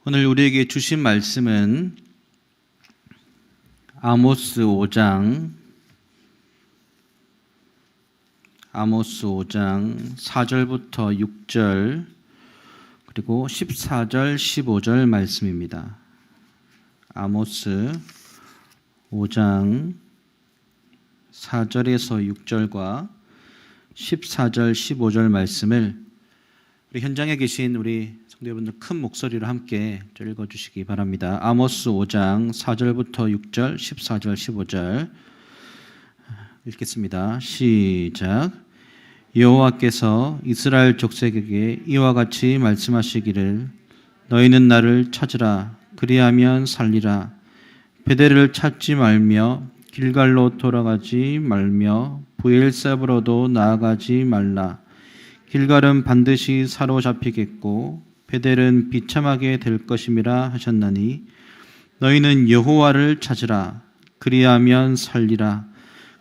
오늘 우리에게 주신 말씀은 아모스 5장 4절부터 6절 그리고 14절 15절 말씀입니다. 아모스 5장 4절에서 6절과 14절 15절 말씀을 우리 현장에 계신 우리 성도 여러분들 큰 목소리로 함께 읽어주시기 바랍니다. 아모스 5장 4절부터 6절 14절 15절 읽겠습니다. 시작. 여호와께서 이스라엘 족속에게 이와 같이 말씀하시기를 너희는 나를 찾으라 그리하면 살리라. 베델을 찾지 말며 길갈로 돌아가지 말며 브엘세바로도 나아가지 말라. 길갈은 반드시 사로잡히겠고 베델은 비참하게 될 것임이라 하셨나니 너희는 여호와를 찾으라 그리하면 살리라.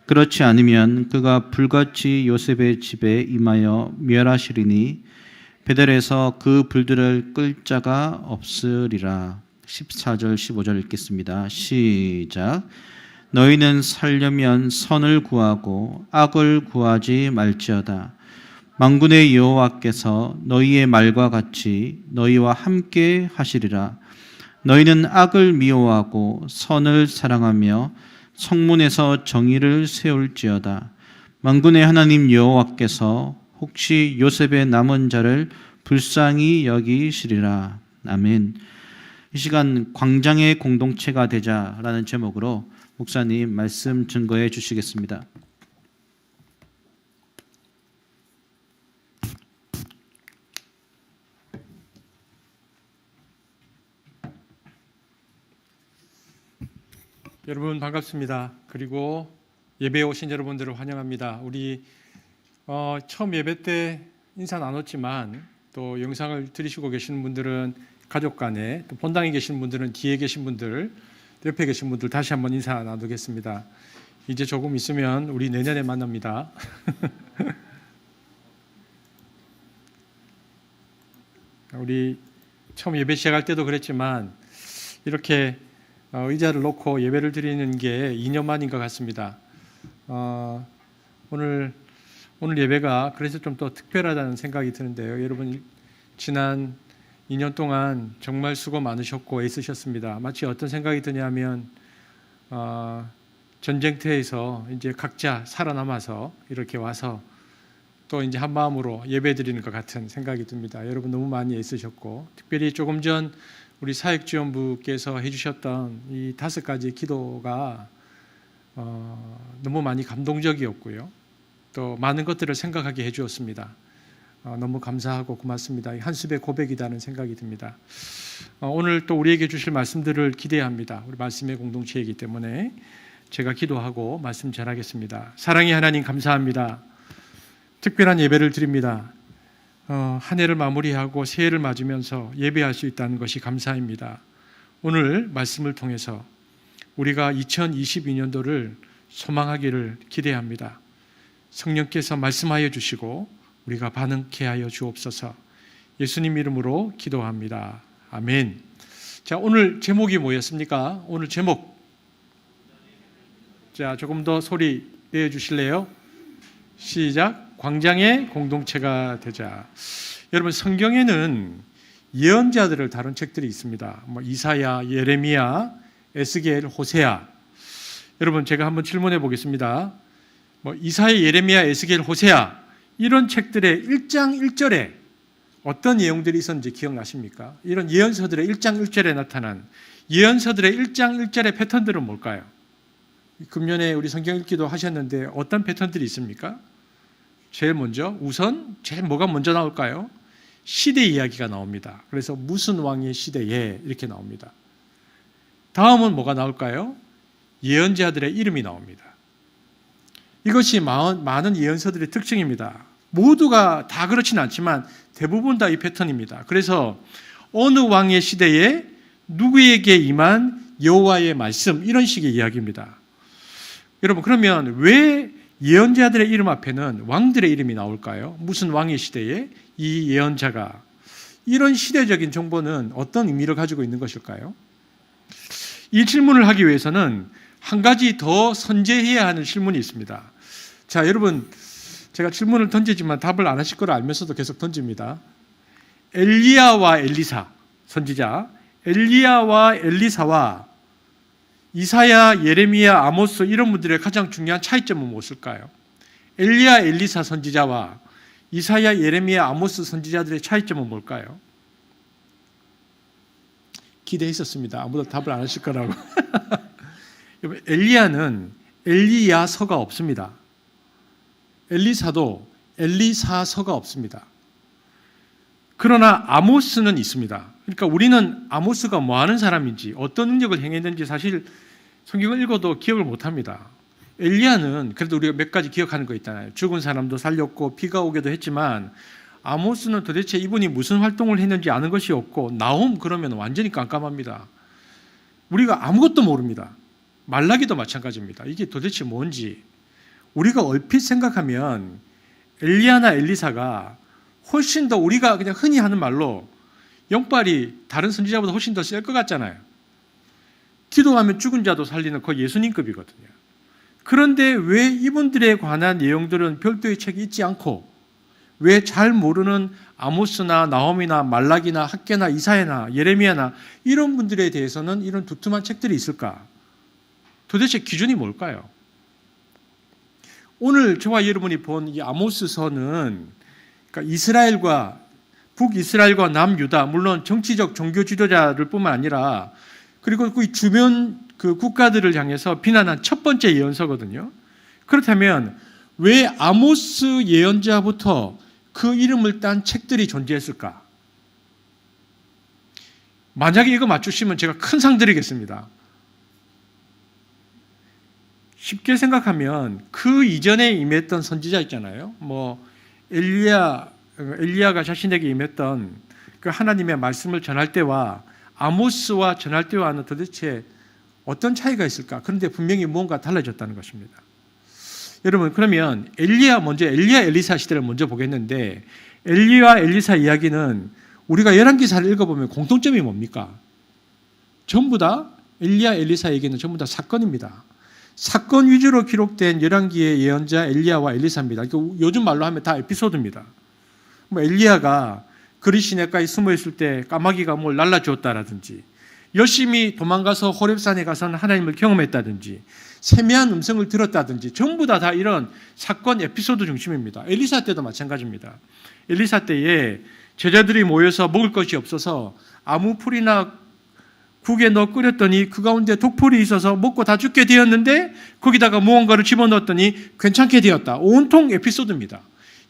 그렇지 않으면 그가 불같이 요셉의 집에 임하여 멸하시리니 베델에서 그 불들을 끌 자가 없으리라. 14절 15절 읽겠습니다. 시작. 너희는 살려면 선을 구하고 악을 구하지 말지어다. 만군의 여호와께서 너희의 말과 같이 너희와 함께 하시리라. 너희는 악을 미워하고 선을 사랑하며 성문에서 정의를 세울지어다. 만군의 하나님 여호와께서 혹시 요셉의 남은 자를 불쌍히 여기시리라. 아멘. 이 시간 광장의 공동체가 되자라는 제목으로 목사님 말씀 증거해 주시겠습니다. 여러분 반갑습니다. 그리고 예배에 오신 여러분들을 환영합니다. 우리 처음 예배 때 인사 나눴지만 또 영상을 들으시고 계시는 분들은 가족 간에 또 본당에 계신 분들은 뒤에 계신 분들 옆에 계신 분들 다시 한번 인사 나누겠습니다. 이제 조금 있으면 우리 내년에 만납니다. 우리 처음 예배 시작할 때도 그랬지만 이렇게 의자를 놓고 예배를 드리는 게 2년 만인 것 같습니다. 오늘 예배가 그래서 좀 더 특별하다는 생각이 드는데요. 여러분 지난 2년 동안 정말 수고 많으셨고 애쓰셨습니다. 마치 어떤 생각이 드냐면 전쟁터에서 이제 각자 살아남아서 이렇게 와서 또 이제 한 마음으로 예배 드리는 것 같은 생각이 듭니다. 여러분 너무 많이 애쓰셨고 특별히 조금 전 우리 사역지원부께서 해주셨던 이 5가지 기도가 너무 많이 감동적이었고요. 또 많은 것들을 생각하게 해주었습니다. 너무 감사하고 고맙습니다. 한 습의 고백이라는 생각이 듭니다. 오늘 또 우리에게 주실 말씀들을 기대합니다. 우리 말씀의 공동체이기 때문에 제가 기도하고 말씀 전하겠습니다. 사랑의 하나님 감사합니다. 특별한 예배를 드립니다. 한 해를 마무리하고 새해를 맞으면서 예배할 수 있다는 것이 감사입니다. 오늘 말씀을 통해서 우리가 2022년도를 소망하기를 기대합니다. 성령께서 말씀하여 주시고 우리가 반응케 하여 주옵소서. 예수님 이름으로 기도합니다. 아멘. 자, 오늘 제목이 뭐였습니까? 오늘 제목. 자, 조금 더 소리 내어 주실래요? 시작. 광장의 공동체가 되자. 여러분 성경에는 예언자들을 다룬 책들이 있습니다. 이사야, 예레미야, 에스겔, 호세아. 여러분 제가 한번 질문해 보겠습니다. 이사야, 예레미야, 에스겔, 호세아 이런 책들의 1장 1절에 어떤 내용들이 있었는지 기억나십니까? 이런 예언서들의 1장 1절에 나타난 예언서들의 1장 1절의 패턴들은 뭘까요? 금년에 우리 성경 읽기도 하셨는데 어떤 패턴들이 있습니까? 제일 먼저 제일 뭐가 먼저 나올까요? 시대 이야기가 나옵니다. 그래서 무슨 왕의 시대에 이렇게 나옵니다. 다음은 뭐가 나올까요? 예언자들의 이름이 나옵니다. 이것이 많은 예언서들의 특징입니다. 모두가 다 그렇지는 않지만 대부분 다 이 패턴입니다. 그래서 어느 왕의 시대에 누구에게 임한 여호와의 말씀 이런 식의 이야기입니다. 여러분 그러면 왜 예언자들의 이름 앞에는 왕들의 이름이 나올까요? 무슨 왕의 시대에 이 예언자가 이런 시대적인 정보는 어떤 의미를 가지고 있는 것일까요? 이 질문을 하기 위해서는 한 가지 더 선제해야 하는 질문이 있습니다. 자, 여러분, 제가 질문을 던지지만 답을 안 하실 걸 알면서도 계속 던집니다. 엘리야와 엘리사, 선지자, 엘리야와 엘리사와 이사야, 예레미야, 아모스 이런 분들의 가장 중요한 차이점은 무엇일까요? 엘리야, 엘리사 선지자와 이사야, 예레미야, 아모스 선지자들의 차이점은 뭘까요? 기대했었습니다. 아무도 답을 안 하실 거라고. 엘리야는 엘리야서가 없습니다. 엘리사도 엘리사서가 없습니다. 그러나 아모스는 있습니다. 그러니까 우리는 아모스가 뭐 하는 사람인지 어떤 능력을 행했는지 사실 성경을 읽어도 기억을 못합니다. 엘리야는 그래도 우리가 몇 가지 기억하는 거 있잖아요. 죽은 사람도 살렸고 비가 오기도 했지만 아모스는 도대체 이분이 무슨 활동을 했는지 아는 것이 없고 나홈 그러면 완전히 깜깜합니다. 우리가 아무것도 모릅니다. 말라기도 마찬가지입니다. 이게 도대체 뭔지 우리가 얼핏 생각하면 엘리야나 엘리사가 훨씬 더 우리가 그냥 흔히 하는 말로 영빨이 다른 선지자보다 훨씬 더 셀 것 같잖아요. 기도하면 죽은 자도 살리는 거의 예수님급이거든요. 그런데 왜 이분들에 관한 내용들은 별도의 책이 있지 않고 왜 잘 모르는 아모스나 나홈이나 말라기나 학개나 이사야나 예레미야나 이런 분들에 대해서는 이런 두툼한 책들이 있을까? 도대체 기준이 뭘까요? 오늘 저와 여러분이 본 이 아모스서는 그러니까 이스라엘과 북이스라엘과 남유다, 물론 정치적 종교 지도자들 뿐만 아니라 그리고 그 주변 그 국가들을 향해서 비난한 첫 번째 예언서거든요. 그렇다면 왜 아모스 예언자부터 그 이름을 딴 책들이 존재했을까? 만약에 이거 맞추시면 제가 큰 상 드리겠습니다. 쉽게 생각하면 그 이전에 임했던 선지자 있잖아요. 뭐 엘리야가 자신에게 임했던 그 하나님의 말씀을 전할 때와 아모스와 전할 때와는 도대체 어떤 차이가 있을까? 그런데 분명히 무언가 달라졌다는 것입니다. 여러분, 그러면 엘리야, 엘리사 시대를 먼저 보겠는데 엘리야, 엘리사 이야기는 우리가 열왕기사를 읽어보면 공통점이 뭡니까? 전부 다 엘리야, 엘리사 얘기는 전부 다 사건입니다. 사건 위주로 기록된 열왕기의 예언자 엘리야와 엘리사입니다. 요즘 말로 하면 다 에피소드입니다. 뭐 엘리야가 그리 시내가에 숨어 있을 때 까마귀가 뭘 날라주었다라든지 열심히 도망가서 호렙산에 가서는 하나님을 경험했다든지 세미한 음성을 들었다든지 전부 다 이런 사건 에피소드 중심입니다. 엘리사 때도 마찬가지입니다. 엘리사 때에 제자들이 모여서 먹을 것이 없어서 아무 풀이나 국에 넣어 끓였더니 그 가운데 독풀이 있어서 먹고 다 죽게 되었는데 거기다가 무언가를 집어넣었더니 괜찮게 되었다. 온통 에피소드입니다.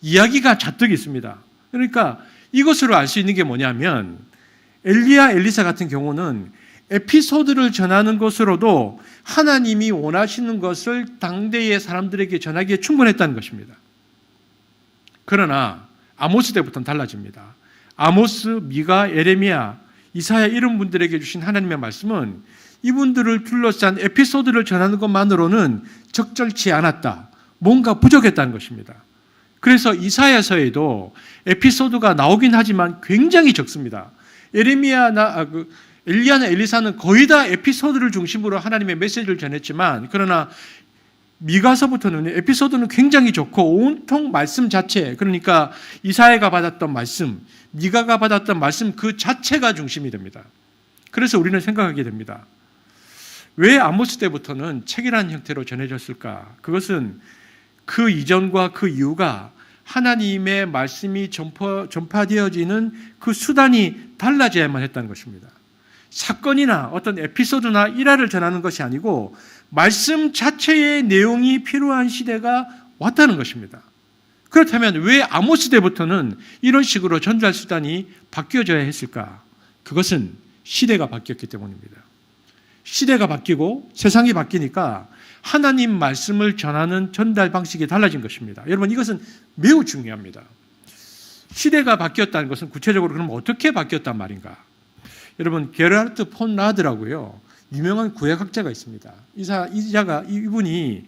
이야기가 잔뜩 있습니다. 그러니까 이것으로 알 수 있는 게 뭐냐면 엘리야, 엘리사 같은 경우는 에피소드를 전하는 것으로도 하나님이 원하시는 것을 당대의 사람들에게 전하기에 충분했다는 것입니다. 그러나 아모스 때부터는 달라집니다. 아모스, 미가, 예레미야, 이사야 이런 분들에게 주신 하나님의 말씀은 이분들을 둘러싼 에피소드를 전하는 것만으로는 적절치 않았다. 뭔가 부족했다는 것입니다. 그래서 이사야서에도 에피소드가 나오긴 하지만 굉장히 적습니다. 엘리야나 엘리사는 거의 다 에피소드를 중심으로 하나님의 메시지를 전했지만 그러나 미가서부터는 에피소드는 굉장히 좋고 온통 말씀 자체, 그러니까 이사야가 받았던 말씀, 미가가 받았던 말씀 그 자체가 중심이 됩니다. 그래서 우리는 생각하게 됩니다. 왜 아모스 때부터는 책이라는 형태로 전해졌을까? 그것은 그 이전과 그 이후가 하나님의 말씀이 전파되어지는 그 수단이 달라져야만 했다는 것입니다. 사건이나 어떤 에피소드나 일화를 전하는 것이 아니고 말씀 자체의 내용이 필요한 시대가 왔다는 것입니다. 그렇다면 왜 아모스 때부터는 이런 식으로 전달 수단이 바뀌어져야 했을까? 그것은 시대가 바뀌었기 때문입니다. 시대가 바뀌고 세상이 바뀌니까 하나님 말씀을 전하는 전달 방식이 달라진 것입니다. 여러분, 이것은 매우 중요합니다. 시대가 바뀌었다는 것은 구체적으로 그럼 어떻게 바뀌었단 말인가? 여러분, 게르하르트 폰 라드라고요, 유명한 구약학자가 있습니다. 이분이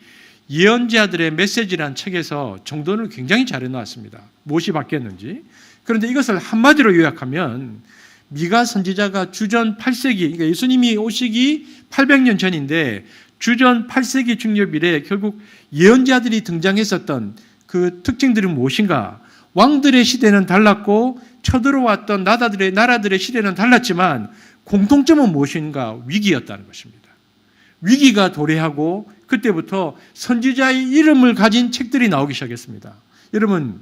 예언자들의 메시지라는 책에서 정돈을 굉장히 잘 해놨습니다. 무엇이 바뀌었는지. 그런데 이것을 한마디로 요약하면 미가 선지자가 주전 8세기, 그러니까 예수님이 오시기 800년 전인데 주전 8세기 중엽 이래 결국 예언자들이 등장했었던 그 특징들이 무엇인가? 왕들의 시대는 달랐고 쳐들어왔던 나라들의 시대는 달랐지만 공통점은 무엇인가? 위기였다는 것입니다. 위기가 도래하고 그때부터 선지자의 이름을 가진 책들이 나오기 시작했습니다. 여러분,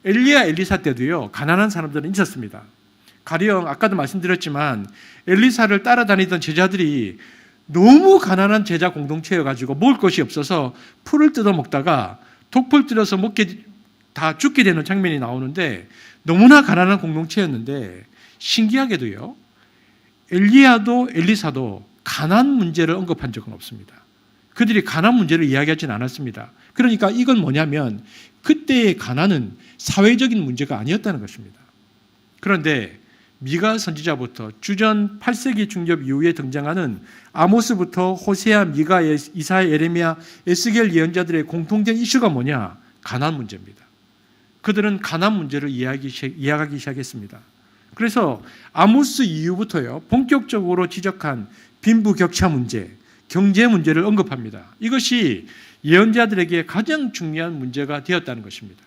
엘리야 엘리사 때도요, 가난한 사람들은 있었습니다. 가령 아까도 말씀드렸지만 엘리사를 따라다니던 제자들이 너무 가난한 제자 공동체여가지고 먹을 것이 없어서 풀을 뜯어 먹다가 독풀 뜯어서 다 죽게 되는 장면이 나오는데 너무나 가난한 공동체였는데 신기하게도요, 엘리야도 엘리사도 가난 문제를 언급한 적은 없습니다. 그들이 가난 문제를 이야기하지는 않았습니다. 그러니까 이건 뭐냐면 그때의 가난은 사회적인 문제가 아니었다는 것입니다. 그런데 미가 선지자부터 주전 8세기 중엽 이후에 등장하는 아모스부터 호세아, 미가, 이사야, 예레미야, 에스겔 예언자들의 공통된 이슈가 뭐냐? 가난 문제입니다. 그들은 가난 문제를 이야기하기 시작했습니다. 그래서 아모스 이후부터요, 본격적으로 지적한 빈부격차 문제, 경제 문제를 언급합니다. 이것이 예언자들에게 가장 중요한 문제가 되었다는 것입니다.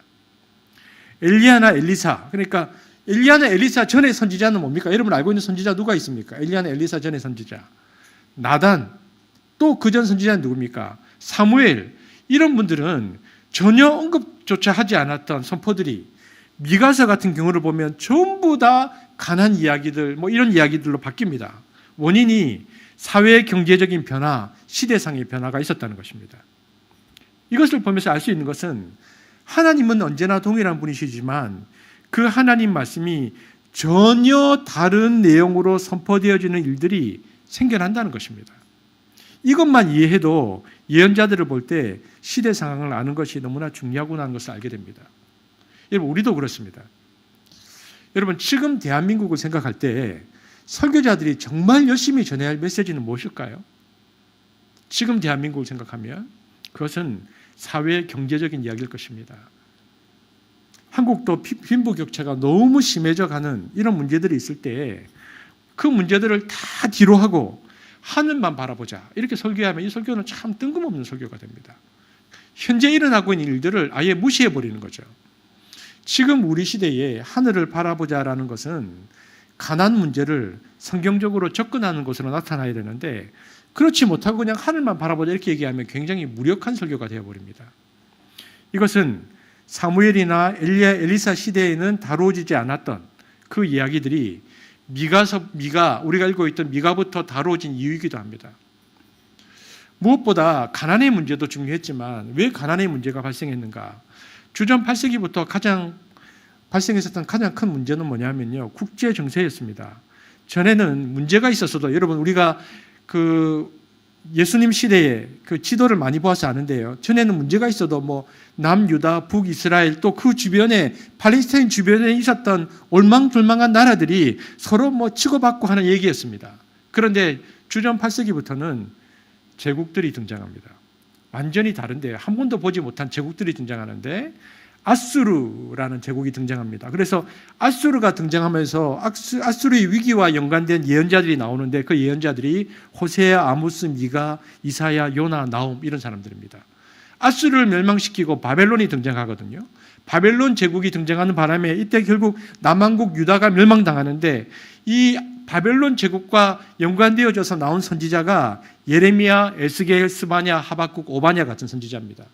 엘리야나 엘리사, 그러니까 엘리야나 엘리사 전의 선지자는 뭡니까? 여러분 알고 있는 선지자 누가 있습니까? 엘리야나 엘리사 전의 선지자 나단, 또 그 전 선지자는 누굽니까? 사무엘. 이런 분들은 전혀 언급조차 하지 않았던 선포들이 미가서 같은 경우를 보면 전부 다 가난 이야기들, 이런 이야기들로 바뀝니다. 원인이 사회 경제적인 변화, 시대상의 변화가 있었다는 것입니다. 이것을 보면서 알 수 있는 것은 하나님은 언제나 동일한 분이시지만 그 하나님 말씀이 전혀 다른 내용으로 선포되어지는 일들이 생겨난다는 것입니다. 이것만 이해해도 예언자들을 볼 때 시대 상황을 아는 것이 너무나 중요하구나 하는 것을 알게 됩니다. 여러분, 우리도 그렇습니다. 여러분, 지금 대한민국을 생각할 때 설교자들이 정말 열심히 전해야 할 메시지는 무엇일까요? 지금 대한민국을 생각하면 그것은 사회 경제적인 이야기일 것입니다. 한국도 빈부격차가 너무 심해져 가는 이런 문제들이 있을 때 그 문제들을 다 뒤로 하고 하늘만 바라보자 이렇게 설교하면 이 설교는 참 뜬금없는 설교가 됩니다. 현재 일어나고 있는 일들을 아예 무시해버리는 거죠. 지금 우리 시대에 하늘을 바라보자라는 것은 가난 문제를 성경적으로 접근하는 것으로 나타나야 되는데 그렇지 못하고 그냥 하늘만 바라보자 이렇게 얘기하면 굉장히 무력한 설교가 되어버립니다. 이것은 사무엘이나 엘리야, 엘리사 시대에는 다루어지지 않았던 그 이야기들이 미가 우리가 알고 있던 미가부터 다루어진 이유이기도 합니다. 무엇보다 가난의 문제도 중요했지만 왜 가난의 문제가 발생했는가? 주전 8세기부터 발생했었던 가장 큰 문제는 뭐냐면요, 국제 정세였습니다. 전에는 문제가 있었어도 여러분 우리가 그 예수님 시대에 그 지도를 많이 보아서 아는데요. 전에는 문제가 있어도 남유다, 북이스라엘 또 그 주변에 팔레스타인 주변에 있었던 올망졸망한 나라들이 서로 치고받고 하는 얘기였습니다. 그런데 주전 8세기부터는 제국들이 등장합니다. 완전히 다른데 한 번도 보지 못한 제국들이 등장하는데 아수르라는 제국이 등장합니다. 그래서 아수르가 등장하면서 아수르의 위기와 연관된 예언자들이 나오는데 그 예언자들이 호세아, 아모스, 미가, 이사야, 요나, 나움 이런 사람들입니다. 아수르를 멸망시키고 바벨론이 등장하거든요. 바벨론 제국이 등장하는 바람에 이때 결국 남한국 유다가 멸망당하는데 이 바벨론 제국과 연관되어져서 나온 선지자가 예레미야, 에스겔, 스바냐, 하박국, 오바냐 같은 선지자입니다.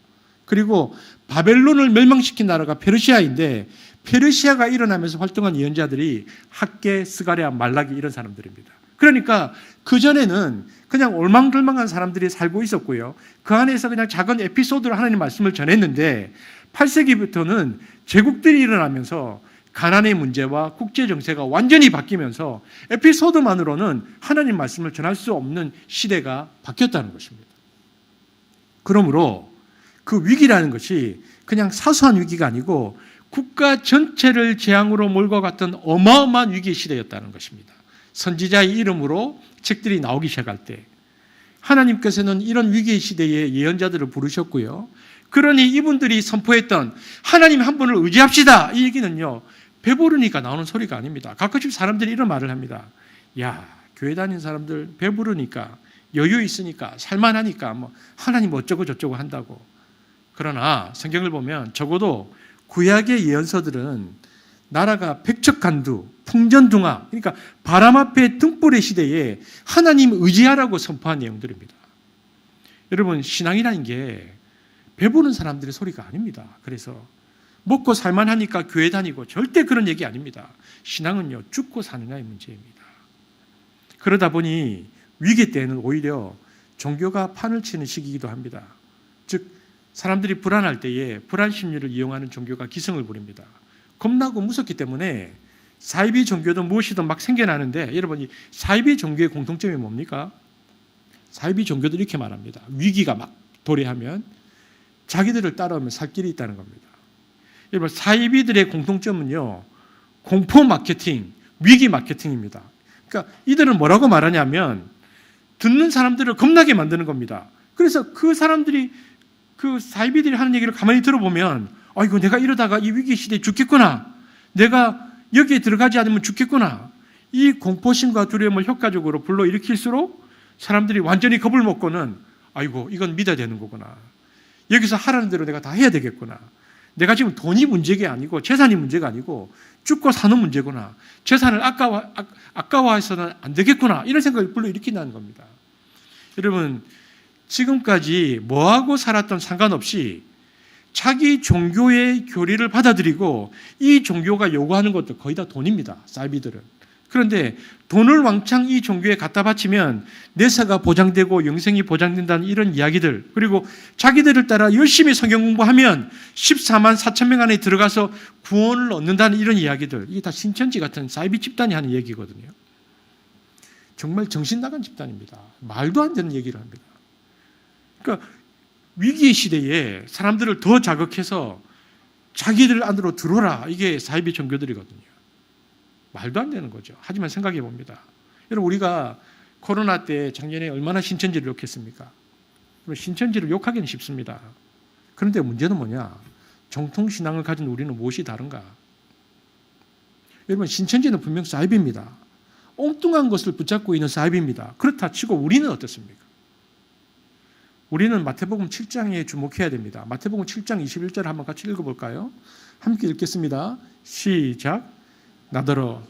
그리고 바벨론을 멸망시킨 나라가 페르시아인데 페르시아가 일어나면서 활동한 예언자들이 학개, 스가랴, 말라기 이런 사람들입니다. 그러니까 그전에는 그냥 올망졸망한 사람들이 살고 있었고요. 그 안에서 그냥 작은 에피소드로 하나님 말씀을 전했는데 8세기부터는 제국들이 일어나면서 가난의 문제와 국제 정세가 완전히 바뀌면서 에피소드만으로는 하나님 말씀을 전할 수 없는 시대가 바뀌었다는 것입니다. 그러므로 그 위기라는 것이 그냥 사소한 위기가 아니고 국가 전체를 재앙으로 몰고 갔던 어마어마한 위기의 시대였다는 것입니다. 선지자의 이름으로 책들이 나오기 시작할 때 하나님께서는 이런 위기의 시대에 예언자들을 부르셨고요. 그러니 이분들이 선포했던 하나님 한 분을 의지합시다 이 얘기는요, 배부르니까 나오는 소리가 아닙니다. 가끔씩 사람들이 이런 말을 합니다. 야, 교회 다니는 사람들 배부르니까, 여유 있으니까, 살만하니까 뭐 하나님 어쩌고 저쩌고 한다고. 그러나 성경을 보면 적어도 구약의 예언서들은 나라가 백척간두, 풍전등화, 그러니까 바람 앞에 등불의 시대에 하나님 의지하라고 선포한 내용들입니다. 여러분, 신앙이라는 게 배부른 사람들의 소리가 아닙니다. 그래서 먹고 살만하니까 교회 다니고 절대 그런 얘기 아닙니다. 신앙은요, 죽고 사느냐의 문제입니다. 그러다 보니 위기 때는 오히려 종교가 판을 치는 시기이기도 합니다. 즉 사람들이 불안할 때에 불안 심리를 이용하는 종교가 기승을 부립니다. 겁나고 무섭기 때문에 사이비 종교도 무엇이든 막 생겨나는데, 여러분, 이 사이비 종교의 공통점이 뭡니까? 사이비 종교도 이렇게 말합니다. 위기가 막 도래하면 자기들을 따라오면 살 길이 있다는 겁니다. 여러분, 사이비들의 공통점은요, 공포 마케팅, 위기 마케팅입니다. 그러니까 이들은 뭐라고 말하냐면 듣는 사람들을 겁나게 만드는 겁니다. 그래서 그 사람들이, 그 사이비들이 하는 얘기를 가만히 들어보면, 아이고, 내가 이러다가 이 위기 시대에 죽겠구나, 내가 여기에 들어가지 않으면 죽겠구나, 이 공포심과 두려움을 효과적으로 불러일으킬수록 사람들이 완전히 겁을 먹고는, 아이고, 이건 믿어야 되는 거구나, 여기서 하라는 대로 내가 다 해야 되겠구나, 내가 지금 돈이 문제가 아니고 재산이 문제가 아니고 죽고 사는 문제구나, 재산을 아까워해서는 안 되겠구나, 이런 생각을 불러일으킨다는 겁니다. 여러분, 지금까지 뭐하고 살았던 상관없이 자기 종교의 교리를 받아들이고 이 종교가 요구하는 것도 거의 다 돈입니다, 사이비들은. 그런데 돈을 왕창 이 종교에 갖다 바치면 내사가 보장되고 영생이 보장된다는 이런 이야기들, 그리고 자기들을 따라 열심히 성경 공부하면 14만 4천 명 안에 들어가서 구원을 얻는다는 이런 이야기들, 이게 다 신천지 같은 사이비 집단이 하는 얘기거든요. 정말 정신 나간 집단입니다. 말도 안 되는 얘기를 합니다. 그러니까 위기의 시대에 사람들을 더 자극해서 자기들 안으로 들어오라, 이게 사이비 종교들이거든요. 말도 안 되는 거죠. 하지만 생각해 봅니다. 여러분, 우리가 코로나 때 작년에 얼마나 신천지를 욕했습니까? 신천지를 욕하기는 쉽습니다. 그런데 문제는 뭐냐? 정통신앙을 가진 우리는 무엇이 다른가? 여러분, 신천지는 분명 사이비입니다. 엉뚱한 것을 붙잡고 있는 사이비입니다. 그렇다 치고 우리는 어떻습니까? 우리는 마태복음 7장에 주목해야 됩니다. 마태복음 7장 21절을 한번 같이 읽어볼까요? 함께 읽겠습니다. 시작. 나더러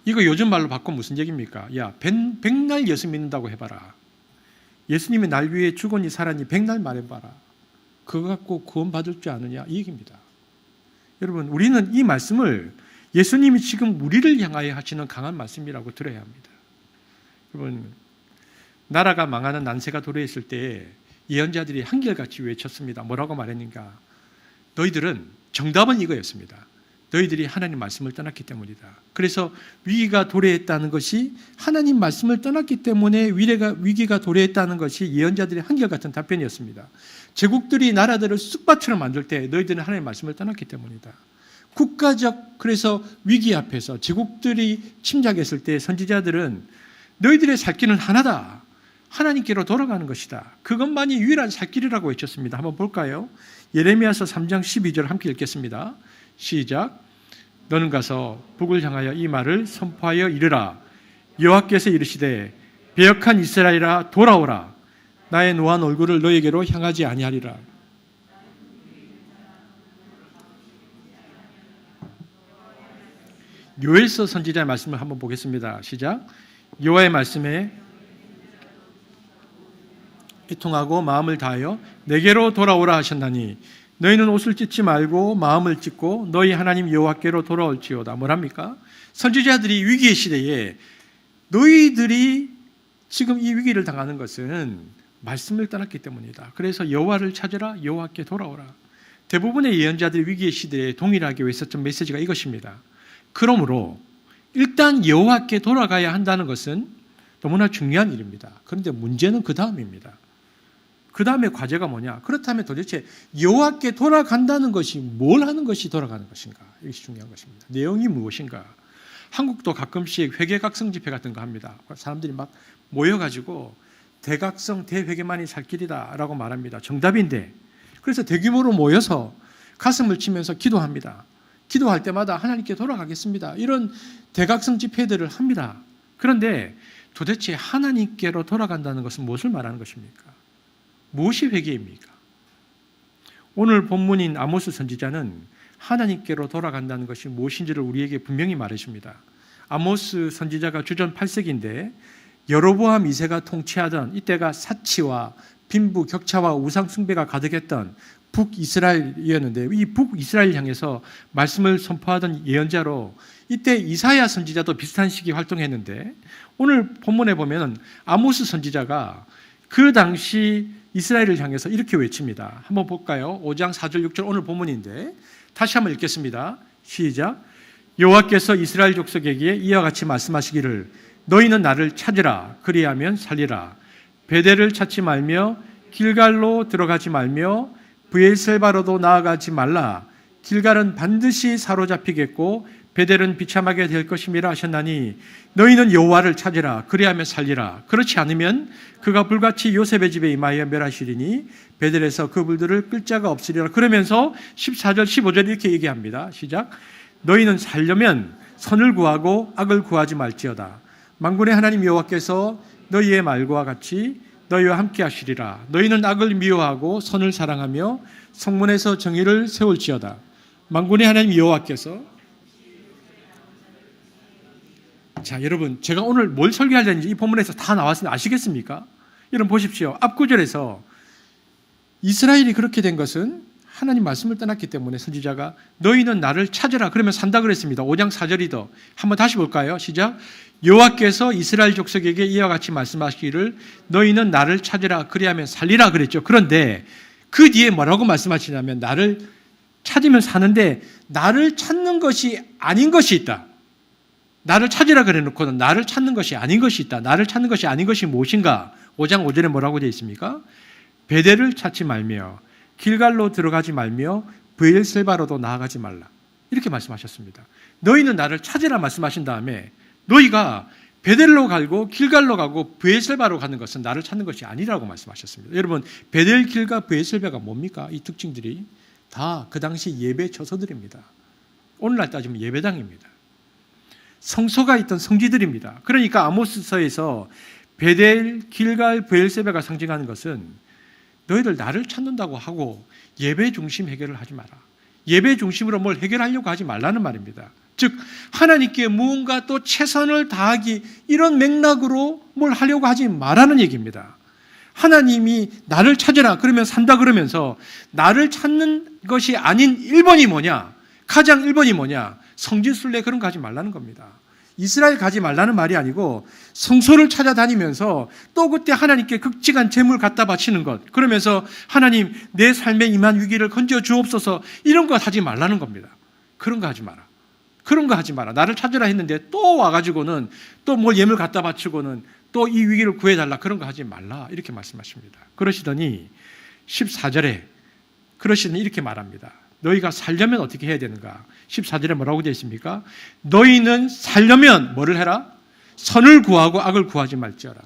이거 요즘 말로 바꾸면 무슨 얘기입니까? 야, 백날 예수 믿는다고 해봐라. 예수님이 날 위해 죽었니 살았니 백날 말해봐라. 그거 갖고 구원 받을 줄 아느냐, 이 얘기입니다. 여러분, 우리는 이 말씀을 예수님이 지금 우리를 향하여 하시는 강한 말씀이라고 들어야 합니다. 여러분, 나라가 망하는 난세가 도래했을 때 예언자들이 한결같이 외쳤습니다. 뭐라고 말했는가? 너희들은, 정답은 이거였습니다. 너희들이 하나님 말씀을 떠났기 때문이다. 그래서 위기가 도래했다는 것이, 하나님 말씀을 떠났기 때문에 위기가 도래했다는 것이 예언자들의 한결같은 답변이었습니다. 제국들이 나라들을 쑥밭처럼 만들 때 너희들은 하나님 말씀을 떠났기 때문이다. 국가적, 그래서 위기 앞에서 제국들이 침략했을 때 선지자들은 너희들의 살 길은 하나다, 하나님께로 돌아가는 것이다, 그것만이 유일한 살 길이라고 외쳤습니다. 한번 볼까요? 예레미야서 3장 12절 함께 읽겠습니다. 시작. 너는 가서 북을 향하여 이 말을 선포하여 이르라. 여호와께서 이르시되 배역한 이스라엘아 돌아오라. 나의 노한 얼굴을 너에게로 향하지 아니하리라. 요엘서 선지자의 말씀을 한번 보겠습니다. 시작. 여호와의 말씀에 애통하고 마음을 다하여 내게로 돌아오라 하셨나니 너희는 옷을 찢지 말고 마음을 찢고 너희 하나님 여호와께로 돌아올지어다. 뭐랍니까? 선지자들이 위기의 시대에 너희들이 지금 이 위기를 당하는 것은 말씀을 떠났기 때문이다. 그래서 여호와를 찾으라, 여호와께 돌아오라. 대부분의 예언자들이 위기의 시대에 동일하게 외쳤던 메시지가 이것입니다. 그러므로 일단 여호와께 돌아가야 한다는 것은 너무나 중요한 일입니다. 그런데 문제는 그 다음입니다. 그 다음에 과제가 뭐냐? 그렇다면 도대체 여호와께 돌아간다는 것이 뭘 하는 것이 돌아가는 것인가? 이것이 중요한 것입니다. 내용이 무엇인가? 한국도 가끔씩 회개각성 집회 같은 거 합니다. 사람들이 막 모여가지고 대각성 대회개만이 살 길이다라고 말합니다. 정답인데 그래서 대규모로 모여서 가슴을 치면서 기도합니다. 기도할 때마다 하나님께 돌아가겠습니다. 이런 대각성 집회들을 합니다. 그런데 도대체 하나님께로 돌아간다는 것은 무엇을 말하는 것입니까? 무엇이 회개입니까? 오늘 본문인 아모스 선지자는 하나님께로 돌아간다는 것이 무엇인지를 우리에게 분명히 말해줍니다. 아모스 선지자가 주전 8세기인데 여로보암 2세가 통치하던 이때가 사치와 빈부, 격차와 우상 숭배가 가득했던 북이스라엘이었는데 이 북이스라엘 향해서 말씀을 선포하던 예언자로 이때 이사야 선지자도 비슷한 시기 활동했는데 오늘 본문에 보면 아모스 선지자가 그 당시 이스라엘을 향해서 이렇게 외칩니다. 한번 볼까요? 5장 4절 6절 오늘 본문인데 다시 한번 읽겠습니다. 시작. 여호와께서 이스라엘 족속에게 이와 같이 말씀하시기를 너희는 나를 찾으라 그리하면 살리라. 베델을 찾지 말며 길갈로 들어가지 말며 브엘셀바로도 나아가지 말라. 길갈은 반드시 사로잡히겠고 베델은 비참하게 될 것임이라 하셨나니 너희는 여호와를 찾으라 그리하면 살리라. 그렇지 않으면 그가 불같이 요셉의 집에 임하여 멸하시리니 베델에서 그들을 끌 자가 없으리라. 그러면서 14절 15절 이렇게 얘기합니다. 시작. 너희는 살려면 선을 구하고 악을 구하지 말지어다. 만군의 하나님 여호와께서 너희의 말과 같이 너희와 함께 하시리라. 너희는 악을 미워하고 선을 사랑하며 성문에서 정의를 세울지어다. 만군의 하나님 여호와께서 자, 여러분 제가 오늘 뭘 설교하려는지 이 본문에서 다 나왔습니다. 아시겠습니까? 여러분 보십시오. 앞구절에서 이스라엘이 그렇게 된 것은 하나님 말씀을 떠났기 때문에 선지자가 너희는 나를 찾으라 그러면 산다 그랬습니다. 5장 4절이더 한번 다시 볼까요? 시작. 여호와께서 이스라엘 족속에게 이와 같이 말씀하시기를 너희는 나를 찾으라 그리하면 살리라 그랬죠. 그런데 그 뒤에 뭐라고 말씀하시냐면 나를 찾으면 사는데 나를 찾는 것이 아닌 것이 있다. 나를 찾으라 그래놓고는 나를 찾는 것이 아닌 것이 있다. 나를 찾는 것이 아닌 것이 무엇인가? 5장 5절에 뭐라고 되어 있습니까? 베델을 찾지 말며 길갈로 들어가지 말며 브엘셀바로도 나아가지 말라. 이렇게 말씀하셨습니다. 너희는 나를 찾으라 말씀하신 다음에 너희가 베델로 가고 길갈로 가고 브엘셀바로 가는 것은 나를 찾는 것이 아니라고 말씀하셨습니다. 여러분 베델, 길갈, 브엘셀바가 뭡니까? 이 특징들이 다 그 당시 예배 처소들입니다. 오늘날 따지면 예배당입니다. 성소가 있던 성지들입니다. 그러니까 아모스서에서 베델, 길갈, 브엘셀바가 상징하는 것은 너희들 나를 찾는다고 하고 예배 중심 해결을 하지 마라. 예배 중심으로 뭘 해결하려고 하지 말라는 말입니다. 즉 하나님께 무언가 또 최선을 다하기 이런 맥락으로 뭘 하려고 하지 말라는 얘기입니다. 하나님이 나를 찾으라 그러면 산다 그러면서 나를 찾는 것이 아닌 1번이 뭐냐? 가장 1번이 뭐냐? 성지순례 그런 거 하지 말라는 겁니다. 이스라엘 가지 말라는 말이 아니고 성소를 찾아다니면서 또 그때 하나님께 극직한 재물 갖다 바치는 것 그러면서 하나님 내 삶에 임한 위기를 건져 주옵소서 이런 거 하지 말라는 겁니다. 그런 거 하지 마라. 그런 거 하지 마라. 나를 찾으라 했는데 또 와가지고는 또 뭘 예물 갖다 바치고는 또 이 위기를 구해달라 그런 거 하지 말라 이렇게 말씀하십니다. 그러시더니 14절에 그러시더니 이렇게 말합니다. 너희가 살려면 어떻게 해야 되는가? 14절에 뭐라고 되어 있습니까? 너희는 살려면 뭐를 해라? 선을 구하고 악을 구하지 말지어라.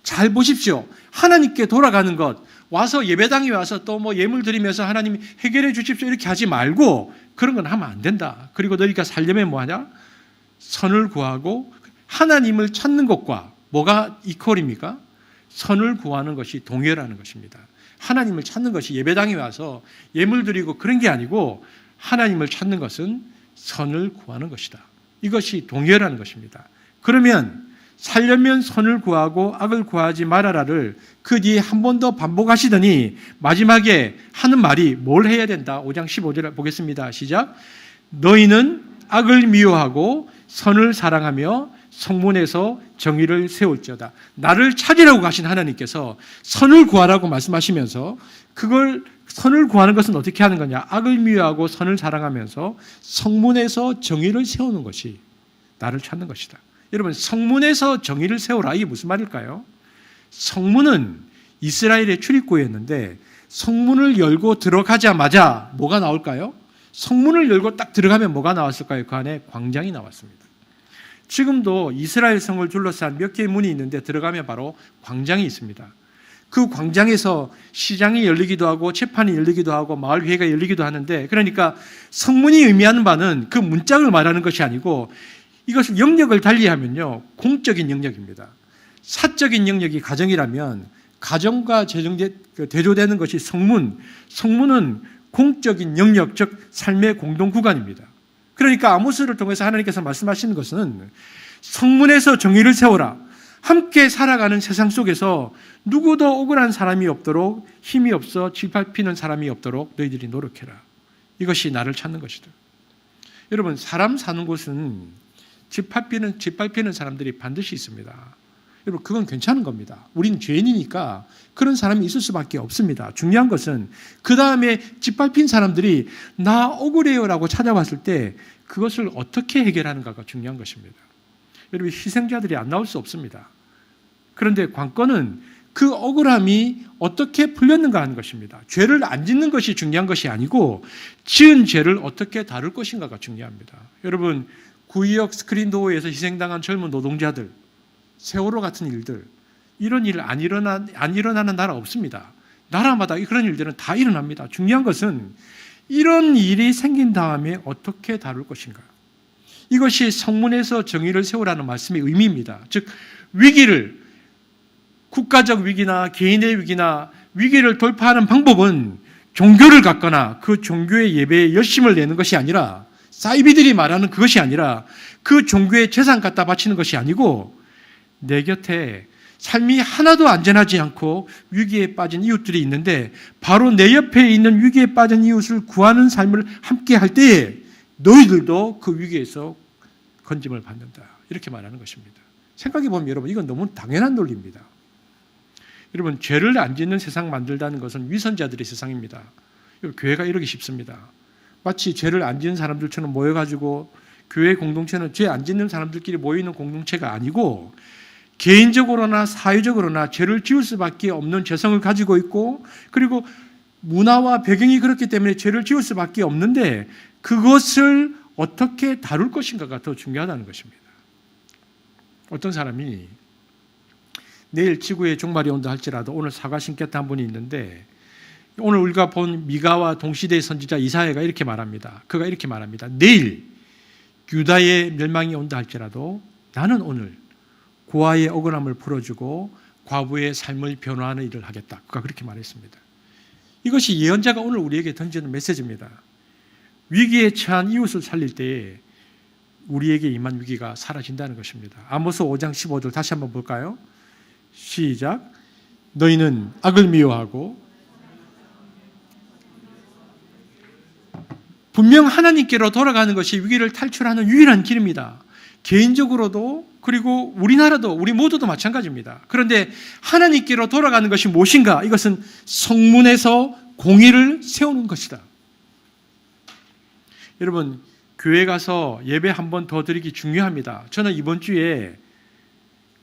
잘 보십시오. 하나님께 돌아가는 것 와서 예배당에 와서 또 뭐 예물 드리면서 하나님 해결해 주십시오 이렇게 하지 말고 그런 건 하면 안 된다. 그리고 너희가 살려면 뭐하냐? 선을 구하고 하나님을 찾는 것과 뭐가 이퀄입니까? 선을 구하는 것이 동일하는 것입니다. 하나님을 찾는 것이 예배당에 와서 예물 드리고 그런 게 아니고 하나님을 찾는 것은 선을 구하는 것이다. 이것이 동일하는 것입니다. 그러면 살려면 선을 구하고 악을 구하지 말아라를 그 뒤에 한 번 더 반복하시더니 마지막에 하는 말이 뭘 해야 된다. 5장 15절 보겠습니다. 시작. 너희는 악을 미워하고 선을 사랑하며 성문에서 정의를 세울지어다. 나를 찾으라고 가신 하나님께서 선을 구하라고 말씀하시면서 그걸 선을 구하는 것은 어떻게 하는 거냐? 악을 미워하고 선을 사랑하면서 성문에서 정의를 세우는 것이 나를 찾는 것이다. 여러분 성문에서 정의를 세우라 이게 무슨 말일까요? 성문은 이스라엘의 출입구였는데 성문을 열고 들어가자마자 뭐가 나올까요? 성문을 열고 딱 들어가면 뭐가 나왔을까요? 그 안에 광장이 나왔습니다. 지금도 이스라엘 성을 둘러싼 몇 개의 문이 있는데 들어가면 바로 광장이 있습니다. 그 광장에서 시장이 열리기도 하고 재판이 열리기도 하고 마을회의가 열리기도 하는데, 그러니까 성문이 의미하는 바는 그 문짝을 말하는 것이 아니고 이것을 영역을 달리하면요, 공적인 영역입니다. 사적인 영역이 가정이라면 가정과 대조되는 것이 성문, 성문은 공적인 영역, 즉 삶의 공동 구간입니다. 그러니까 아모스를 통해서 하나님께서 말씀하시는 것은 성문에서 정의를 세워라. 함께 살아가는 세상 속에서 누구도 억울한 사람이 없도록, 힘이 없어 짓밟히는 사람이 없도록 너희들이 노력해라. 이것이 나를 찾는 것이다. 여러분, 사람 사는 곳은 짓밟히는 사람들이 반드시 있습니다. 여러분, 그건 괜찮은 겁니다. 우린 죄인이니까 그런 사람이 있을 수밖에 없습니다. 중요한 것은 그 다음에 짓밟힌 사람들이 나 억울해요라고 찾아왔을 때 그것을 어떻게 해결하는가가 중요한 것입니다. 여러분, 희생자들이 안 나올 수 없습니다. 그런데 관건은 그 억울함이 어떻게 풀렸는가 하는 것입니다. 죄를 안 짓는 것이 중요한 것이 아니고 지은 죄를 어떻게 다룰 것인가가 중요합니다. 여러분, 구의역 스크린도어에서 희생당한 젊은 노동자들, 세월호 같은 일들, 이런 일 안 일어나는 나라 없습니다. 나라마다 그런 일들은 다 일어납니다. 중요한 것은 이런 일이 생긴 다음에 어떻게 다룰 것인가. 이것이 성문에서 정의를 세우라는 말씀의 의미입니다. 즉, 위기를, 국가적 위기나 개인의 위기나 위기를 돌파하는 방법은 종교를 갖거나 그 종교의 예배에 열심을 내는 것이 아니라, 사이비들이 말하는 그것이 아니라 그 종교의 재산 갖다 바치는 것이 아니고 내 곁에 삶이 하나도 안전하지 않고 위기에 빠진 이웃들이 있는데 바로 내 옆에 있는 위기에 빠진 이웃을 구하는 삶을 함께 할 때에 너희들도 그 위기에서 건짐을 받는다. 이렇게 말하는 것입니다. 생각해 보면 여러분, 이건 너무 당연한 논리입니다. 여러분, 죄를 안 짓는 세상 만들다는 것은 위선자들의 세상입니다. 교회가 이러기 쉽습니다. 마치 죄를 안 짓는 사람들처럼 모여가지고, 교회 공동체는 죄 안 짓는 사람들끼리 모이는 공동체가 아니고 개인적으로나 사회적으로나 죄를 지을 수밖에 없는 죄성을 가지고 있고, 그리고 문화와 배경이 그렇기 때문에 죄를 지을 수밖에 없는데 그것을 어떻게 다룰 것인가가 더 중요하다는 것입니다. 어떤 사람이 내일 지구에 종말이 온다 할지라도 오늘 사과 심겠다 한 분이 있는데, 오늘 우리가 본 미가와 동시대의 선지자 이사야가 이렇게 말합니다. 그가 이렇게 말합니다. 내일 유다의 멸망이 온다 할지라도 나는 오늘 고아의 억울함을 풀어주고 과부의 삶을 변화하는 일을 하겠다. 그가 그렇게 말했습니다. 이것이 예언자가 오늘 우리에게 던지는 메시지입니다. 위기에 처한 이웃을 살릴 때에 우리에게 임한 위기가 사라진다는 것입니다. 아모스 5장 15절 다시 한번 볼까요? 시작. 너희는 악을 미워하고 분명 하나님께로 돌아가는 것이 위기를 탈출하는 유일한 길입니다. 개인적으로도, 그리고 우리나라도, 우리 모두도 마찬가지입니다. 그런데 하나님께로 돌아가는 것이 무엇인가? 이것은 성문에서 공의를 세우는 것이다. 여러분, 교회 가서 예배 한 번 더 드리기 중요합니다. 저는 이번 주에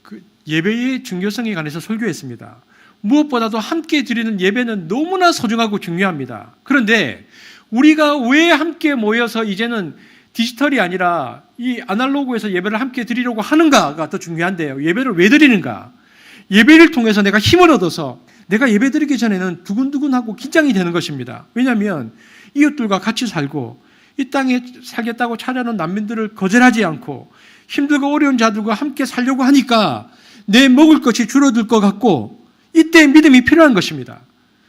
그 예배의 중요성에 관해서 설교했습니다. 무엇보다도 함께 드리는 예배는 너무나 소중하고 중요합니다. 그런데 우리가 왜 함께 모여서 이제는 디지털이 아니라 이 아날로그에서 예배를 함께 드리려고 하는가가 더 중요한데요. 예배를 왜 드리는가? 예배를 통해서 내가 힘을 얻어서 내가 예배 드리기 전에는 두근두근하고 긴장이 되는 것입니다. 왜냐하면 이웃들과 같이 살고 이 땅에 살겠다고 찾아오는 난민들을 거절하지 않고 힘들고 어려운 자들과 함께 살려고 하니까 내 먹을 것이 줄어들 것 같고, 이때 믿음이 필요한 것입니다.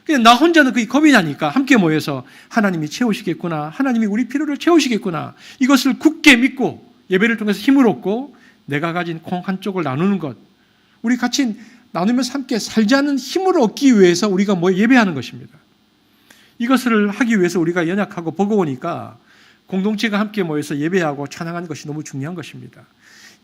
그냥 나 혼자는 그게 겁이 나니까 함께 모여서 하나님이 채우시겠구나, 하나님이 우리 필요를 채우시겠구나, 이것을 굳게 믿고 예배를 통해서 힘을 얻고 내가 가진 콩 한 쪽을 나누는 것, 우리 같이 나누면서 함께 살자는 힘을 얻기 위해서 우리가 예배하는 것입니다. 이것을 하기 위해서 우리가 연약하고 버거우니까 공동체가 함께 모여서 예배하고 찬양하는 것이 너무 중요한 것입니다.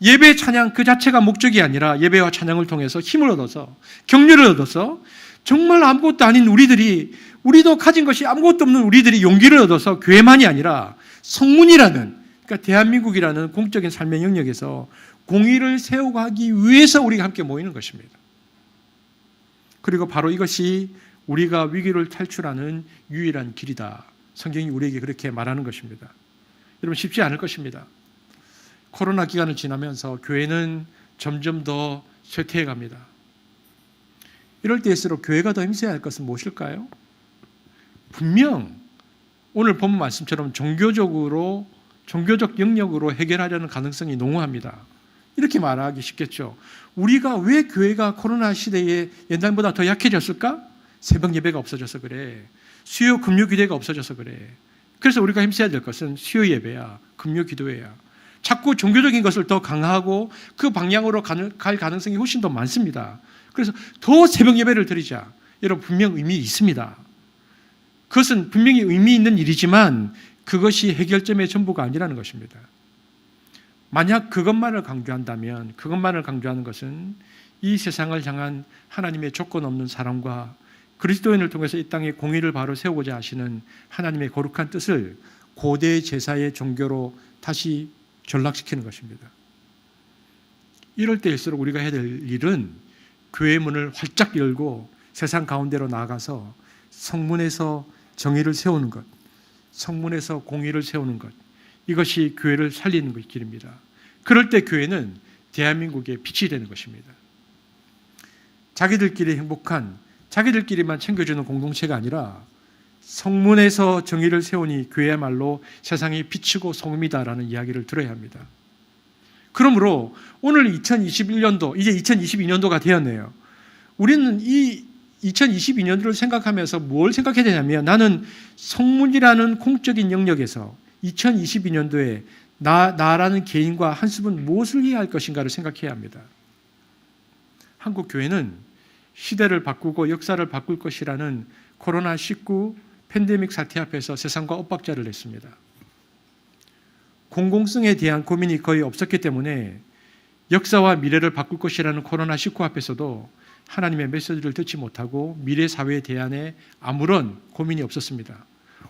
예배 찬양 그 자체가 목적이 아니라 예배와 찬양을 통해서 힘을 얻어서, 격려를 얻어서 정말 아무것도 아닌 우리도 가진 것이 아무것도 없는 우리들이 용기를 얻어서 교회만이 아니라 성문이라는, 그러니까 대한민국이라는 공적인 삶의 영역에서 공의를 세워가기 위해서 우리가 함께 모이는 것입니다. 그리고 바로 이것이 우리가 위기를 탈출하는 유일한 길이다. 성경이 우리에게 그렇게 말하는 것입니다. 여러분, 쉽지 않을 것입니다. 코로나 기간을 지나면서 교회는 점점 더 쇠퇴해 갑니다. 이럴 때일수록 교회가 더 힘써야 할 것은 무엇일까요? 분명 오늘 본 말씀처럼 종교적 영역으로 해결하려는 가능성이 농후합니다. 이렇게 말하기 쉽겠죠. 우리가 왜 교회가 코로나 시대에 옛날보다 더 약해졌을까? 새벽 예배가 없어져서 그래. 수요 금요 기도가 없어져서 그래. 그래서 우리가 힘써야 될 것은 수요 예배야, 금요 기도회야. 자꾸 종교적인 것을 더 강화하고 그 방향으로 갈 가능성이 훨씬 더 많습니다. 그래서 더 새벽 예배를 드리자. 여러분 분명 의미 있습니다. 그것은 분명히 의미 있는 일이지만 그것이 해결점의 전부가 아니라는 것입니다. 만약 그것만을 강조하는 것은 이 세상을 향한 하나님의 조건 없는 사랑과 그리스도인을 통해서 이 땅에 공의를 바로 세우고자 하시는 하나님의 거룩한 뜻을 고대 제사의 종교로 다시 전락시키는 것입니다. 이럴 때일수록 우리가 해야 될 일은 교회 문을 활짝 열고 세상 가운데로 나아가서 성문에서 정의를 세우는 것, 성문에서 공의를 세우는 것, 이것이 교회를 살리는 길입니다. 그럴 때 교회는 대한민국의 빛이 되는 것입니다. 자기들끼리 행복한, 자기들끼리만 챙겨주는 공동체가 아니라 성문에서 정의를 세우니 교회야말로 세상의 빛이고 소금이다라는 이야기를 들어야 합니다. 그러므로 오늘 2021년도, 이제 2022년도가 되었네요. 우리는 이 2022년도를 생각하면서 뭘 생각해야 되냐면 나는 성문이라는 공적인 영역에서 2022년도에 나라는 개인과 한 습은 무엇을 해야 할 것인가를 생각해야 합니다. 한국 교회는 시대를 바꾸고 역사를 바꿀 것이라는 코로나19 팬데믹 사태 앞에서 세상과 엇박자를 냈습니다. 공공성에 대한 고민이 거의 없었기 때문에 역사와 미래를 바꿀 것이라는 코로나19 앞에서도 하나님의 메시지를 듣지 못하고 미래 사회에 대한 아무런 고민이 없었습니다.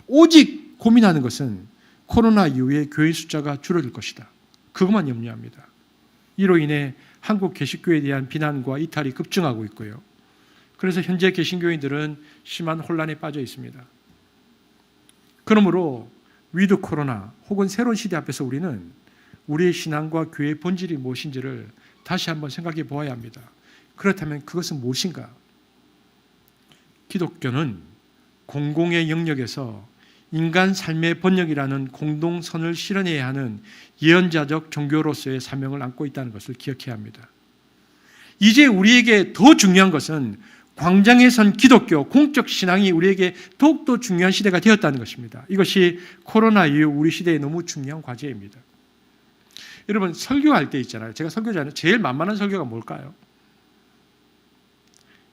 오직 고민하는 것은 코로나 이후에 교회 숫자가 줄어들 것이다. 그것만 염려합니다. 이로 인해 한국 개신교에 대한 비난과 이탈이 급증하고 있고요. 그래서 현재 개신교인들은 심한 혼란에 빠져 있습니다. 그러므로 위드 코로나 혹은 새로운 시대 앞에서 우리는 우리의 신앙과 교회의 본질이 무엇인지를 다시 한번 생각해 보아야 합니다. 그렇다면 그것은 무엇인가? 기독교는 공공의 영역에서 인간 삶의 번영이라는 공동선을 실현해야 하는 예언자적 종교로서의 사명을 안고 있다는 것을 기억해야 합니다. 이제 우리에게 더 중요한 것은 광장에 선 기독교, 공적 신앙이 우리에게 더욱더 중요한 시대가 되었다는 것입니다. 이것이 코로나 이후 우리 시대의 너무 중요한 과제입니다. 여러분 설교할 때 있잖아요. 제가 설교자는 제일 만만한 설교가 뭘까요?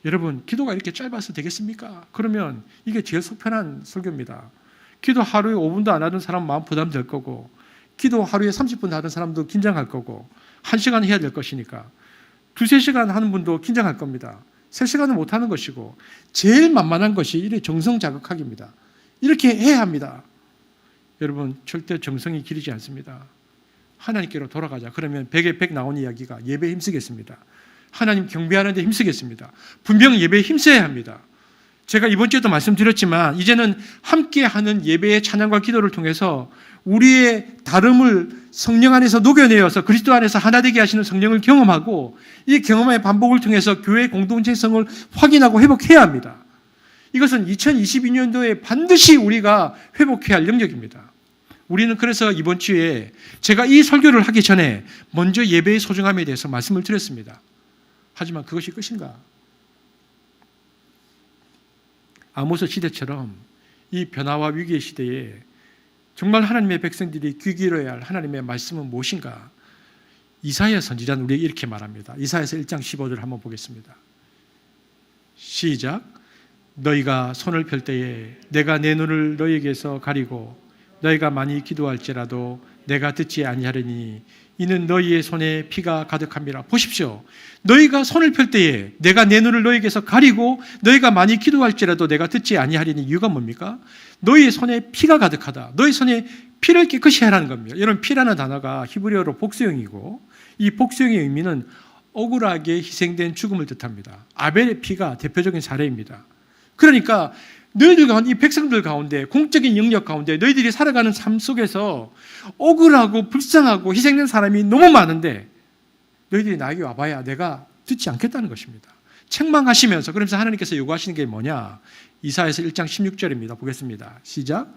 여러분 기도가 이렇게 짧아서 되겠습니까? 그러면 이게 제일 속편한 설교입니다. 기도 하루에 5분도 안 하던 사람 마음 부담될 거고 기도 하루에 30분 하던 사람도 긴장할 거고 1시간 해야 될 것이니까 2-3시간 하는 분도 긴장할 겁니다. 3시간은 못하는 것이고 제일 만만한 것이 이래 정성자극하기입니다. 이렇게 해야 합니다. 여러분 절대 정성이 기르지 않습니다. 하나님께로 돌아가자. 그러면 100에 100 나온 이야기가 예배에 힘쓰겠습니다. 하나님 경배하는 데 힘쓰겠습니다. 분명 예배에 힘써야 합니다. 제가 이번 주에도 말씀드렸지만 이제는 함께하는 예배의 찬양과 기도를 통해서 우리의 다름을 성령 안에서 녹여내어서 그리스도 안에서 하나 되게 하시는 성령을 경험하고 이 경험의 반복을 통해서 교회의 공동체성을 확인하고 회복해야 합니다. 이것은 2022년도에 반드시 우리가 회복해야 할 영역입니다. 우리는 그래서 이번 주에 제가 이 설교를 하기 전에 먼저 예배의 소중함에 대해서 말씀을 드렸습니다. 하지만 그것이 끝인가? 아모스 시대처럼 이 변화와 위기의 시대에 정말 하나님의 백성들이 귀 기울여야 할 하나님의 말씀은 무엇인가? 이사야 선지자는 우리에게 이렇게 말합니다. 이사야서 1장 15절을 한번 보겠습니다. 시작. 너희가 손을 펼 때에 내가 내 눈을 너희에게서 가리고 너희가 많이 기도할지라도 내가 듣지 아니하리니 이는 너희의 손에 피가 가득함이라. 보십시오. 너희가 손을 펼 때에 내가 내 눈을 너희에게서 가리고 너희가 많이 기도할지라도 내가 듣지 아니하리니 이유가 뭡니까? 너희의 손에 피가 가득하다. 너희 손에 피를 깨끗이 하라는 겁니다. 여러분 피라는 단어가 히브리어로 복수형이고 이 복수형의 의미는 억울하게 희생된 죽음을 뜻합니다. 아벨의 피가 대표적인 사례입니다. 그러니까 너희들 가운데 이 백성들 가운데 공적인 영역 가운데 너희들이 살아가는 삶 속에서 억울하고 불쌍하고 희생된 사람이 너무 많은데 너희들이 나에게 와봐야 내가 듣지 않겠다는 것입니다. 책망하시면서, 그러면서 하나님께서 요구하시는 게 뭐냐? 이사야서 1장 16절입니다. 보겠습니다. 시작.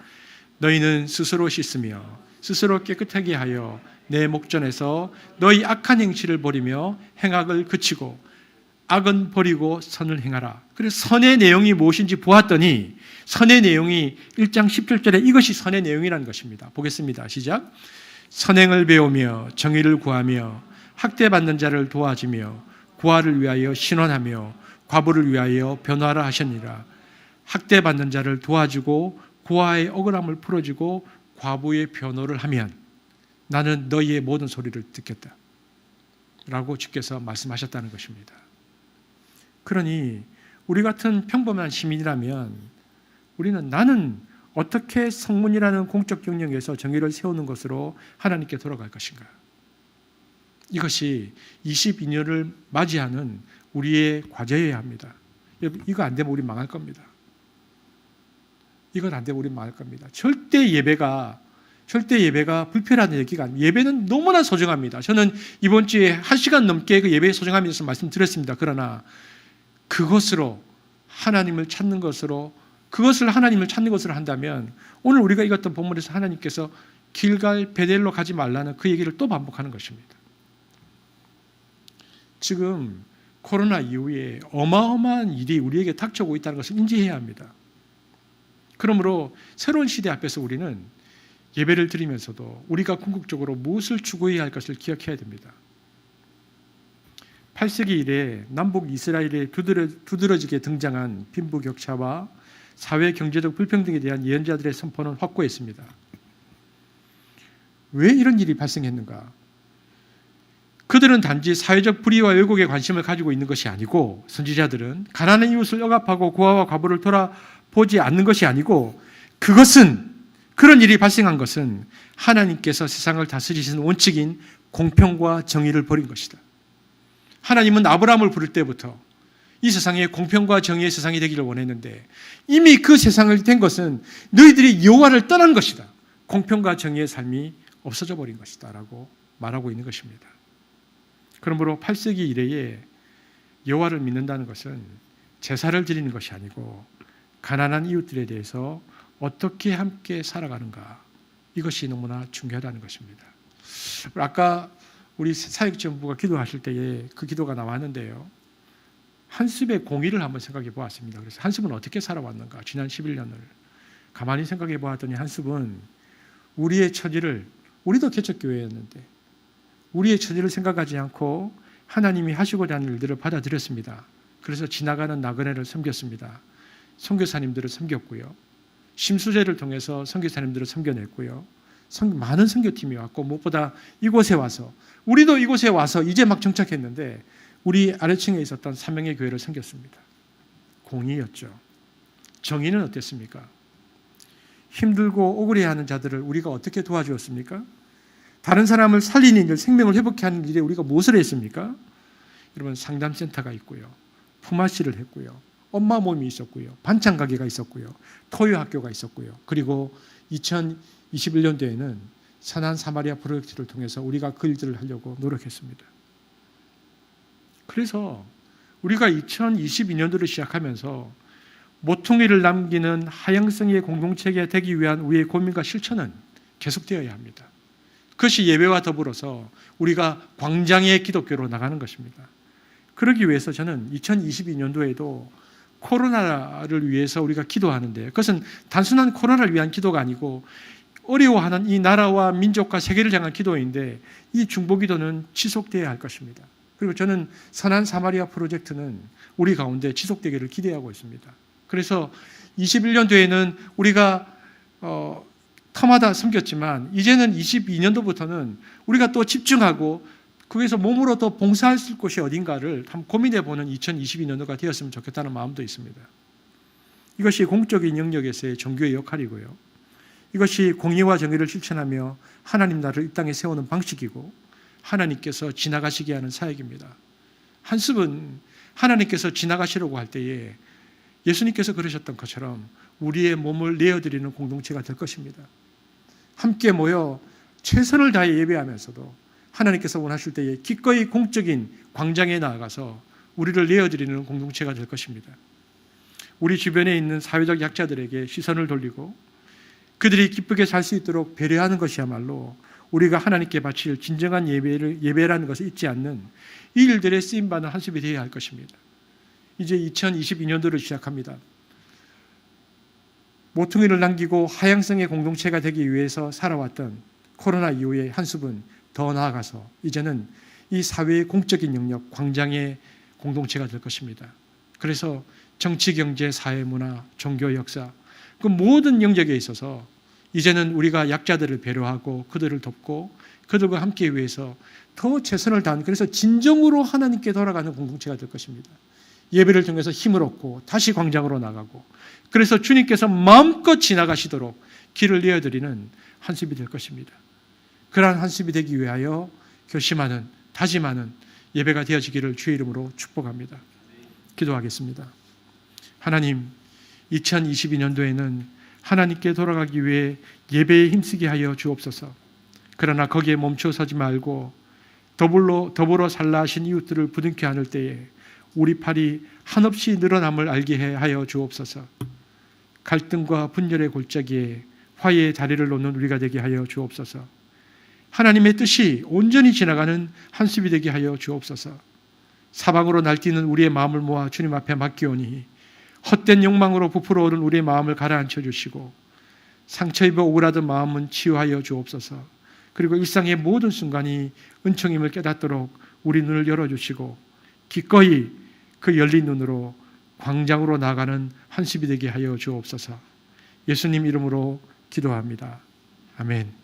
너희는 스스로 씻으며 스스로 깨끗하게 하여 내 목전에서 너희 악한 행실을 버리며 행악을 그치고 악은 버리고 선을 행하라. 그래서 선의 내용이 무엇인지 보았더니 선의 내용이 1장 17절에 이것이 선의 내용이라는 것입니다. 보겠습니다. 시작. 선행을 배우며 정의를 구하며 학대받는 자를 도와주며 고아를 위하여 신원하며 과부를 위하여 변호하라 하셨니라. 학대받는 자를 도와주고 고아의 억울함을 풀어주고 과부의 변호를 하면 나는 너희의 모든 소리를 듣겠다 라고 주께서 말씀하셨다는 것입니다. 그러니 우리 같은 평범한 시민이라면 우리는 나는 어떻게 성문이라는 공적 영역에서 정의를 세우는 것으로 하나님께 돌아갈 것인가? 이것이 22년을 맞이하는 우리의 과제여야 합니다. 이거 안 되면 우리 망할 겁니다. 이건 안 되면 우리 망할 겁니다. 절대 예배가 불편한 얘기가 아닙니다. 예배는 너무나 소중합니다. 저는 이번 주에 1시간 넘게 그 예배의 소중함에 대해서 말씀드렸습니다. 그러나 그것으로 하나님을 찾는 것으로 한다면 오늘 우리가 읽었던 본문에서 하나님께서 길갈 베델로 가지 말라는 그 얘기를 또 반복하는 것입니다. 지금 코로나 이후에 어마어마한 일이 우리에게 닥쳐오고 있다는 것을 인지해야 합니다. 그러므로 새로운 시대 앞에서 우리는 예배를 드리면서도 우리가 궁극적으로 무엇을 추구해야 할 것을 기억해야 됩니다. 8세기 이래 남북 이스라엘에 두드러지게 등장한 빈부격차와 사회 경제적 불평등에 대한 예언자들의 선포는 확고했습니다. 왜 이런 일이 발생했는가? 그들은 단지 사회적 불의와 왜곡에 관심을 가지고 있는 것이 아니고 선지자들은 가난한 이웃을 억압하고 고아와 과부를 돌아보지 않는 것이 아니고 그런 일이 발생한 것은 하나님께서 세상을 다스리시는 원칙인 공평과 정의를 버린 것이다. 하나님은 아브라함을 부를 때부터 이 세상에 공평과 정의의 세상이 되기를 원했는데 이미 그 세상을 된 것은 너희들이 여호와를 떠난 것이다. 공평과 정의의 삶이 없어져 버린 것이다 라고 말하고 있는 것입니다. 그러므로 8세기 이래에 여호와를 믿는다는 것은 제사를 드리는 것이 아니고 가난한 이웃들에 대해서 어떻게 함께 살아가는가, 이것이 너무나 중요하다는 것입니다. 아까 우리 사역지원부가 기도하실 때에 그 기도가 나왔는데요. 한습의 공의를 한번 생각해 보았습니다. 그래서 한습은 어떻게 살아왔는가, 지난 11년을 가만히 생각해 보았더니 한습은 우리의 처지를, 우리도 개척교회였는데 우리의 처지를 생각하지 않고 하나님이 하시고자 하는 일들을 받아들였습니다. 그래서 지나가는 나그네를 섬겼습니다. 선교사님들을 섬겼고요. 심수제를 통해서 선교사님들을 섬겨냈고요. 많은 선교팀이 왔고 무엇보다 이곳에 와서, 우리도 이곳에 와서 이제 막 정착했는데 우리 아래층에 있었던 3명의 교회를 섬겼습니다. 공의였죠. 정의는 어땠습니까? 힘들고 억울해하는 자들을 우리가 어떻게 도와주었습니까? 다른 사람을 살리는 일, 생명을 회복케 하는 일에 우리가 무엇을 했습니까? 여러분, 상담센터가 있고요. 품앗이를 했고요. 엄마 모임이 있었고요. 반찬 가게가 있었고요. 토요학교가 있었고요. 그리고 2021년도에는 선한 사마리아 프로젝트를 통해서 우리가 그 일들을 하려고 노력했습니다. 그래서 우리가 2022년도를 시작하면서 모퉁이를 남기는 하향성의 공동체가 되기 위한 우리의 고민과 실천은 계속되어야 합니다. 그것이 예배와 더불어서 우리가 광장의 기독교로 나가는 것입니다. 그러기 위해서 저는 2022년도에도 코로나를 위해서 우리가 기도하는데, 그것은 단순한 코로나를 위한 기도가 아니고 어려워하는 이 나라와 민족과 세계를 향한 기도인데, 이 중보기도는 지속되어야 할 것입니다. 그리고 저는 선한 사마리아 프로젝트는 우리 가운데 지속되기를 기대하고 있습니다. 그래서 21년도에는 우리가 터마다 섬겼지만 이제는 22년도부터는 우리가 또 집중하고 거기서 몸으로 또 봉사할 곳이 어딘가를 한번 고민해보는 2022년도가 되었으면 좋겠다는 마음도 있습니다. 이것이 공적인 영역에서의 종교의 역할이고요. 이것이 공의와 정의를 실천하며 하나님 나라를 이 땅에 세우는 방식이고 하나님께서 지나가시게 하는 사역입니다. 한습은 하나님께서 지나가시려고 할 때에 예수님께서 그러셨던 것처럼 우리의 몸을 내어드리는 공동체가 될 것입니다. 함께 모여 최선을 다해 예배하면서도 하나님께서 원하실 때에 기꺼이 공적인 광장에 나아가서 우리를 내어드리는 공동체가 될 것입니다. 우리 주변에 있는 사회적 약자들에게 시선을 돌리고 그들이 기쁘게 살 수 있도록 배려하는 것이야말로 우리가 하나님께 바칠 진정한 예배라는 것을 잊지 않는 이 일들에 쓰임받는 한습이 되어야 할 것입니다. 이제 2022년도를 시작합니다. 모퉁이를 남기고 하향성의 공동체가 되기 위해서 살아왔던 코로나 이후의 한숲은 더 나아가서 이제는 이 사회의 공적인 영역, 광장의 공동체가 될 것입니다. 그래서 정치, 경제, 사회, 문화, 종교, 역사 그 모든 영역에 있어서 이제는 우리가 약자들을 배려하고 그들을 돕고 그들과 함께 위해서 더 최선을 다하는, 그래서 진정으로 하나님께 돌아가는 공동체가 될 것입니다. 예배를 통해서 힘을 얻고 다시 광장으로 나가고 그래서 주님께서 마음껏 지나가시도록 길을 내어드리는 한습이 될 것입니다. 그러한 한습이 되기 위하여 결심하는, 다짐하는 예배가 되어지기를 주의 이름으로 축복합니다. 기도하겠습니다. 하나님, 2022년도에는 하나님께 돌아가기 위해 예배에 힘쓰게 하여 주옵소서. 그러나 거기에 멈춰서지 말고 더불어 살라 하신 이웃들을 부둥켜 안을 때에 우리 팔이 한없이 늘어남을 알게 하여 주옵소서. 갈등과 분열의 골짜기에 화해의 다리를 놓는 우리가 되게 하여 주옵소서. 하나님의 뜻이 온전히 지나가는 한습이 되게 하여 주옵소서. 사방으로 날뛰는 우리의 마음을 모아 주님 앞에 맡기오니 헛된 욕망으로 부풀어 오른 우리의 마음을 가라앉혀 주시고 상처 입어 오그라든 마음은 치유하여 주옵소서. 그리고 일상의 모든 순간이 은총임을 깨닫도록 우리 눈을 열어주시고 기꺼이 그 열린 눈으로 광장으로 나가는 한습이 되게 하여 주옵소서. 예수님 이름으로 기도합니다. 아멘.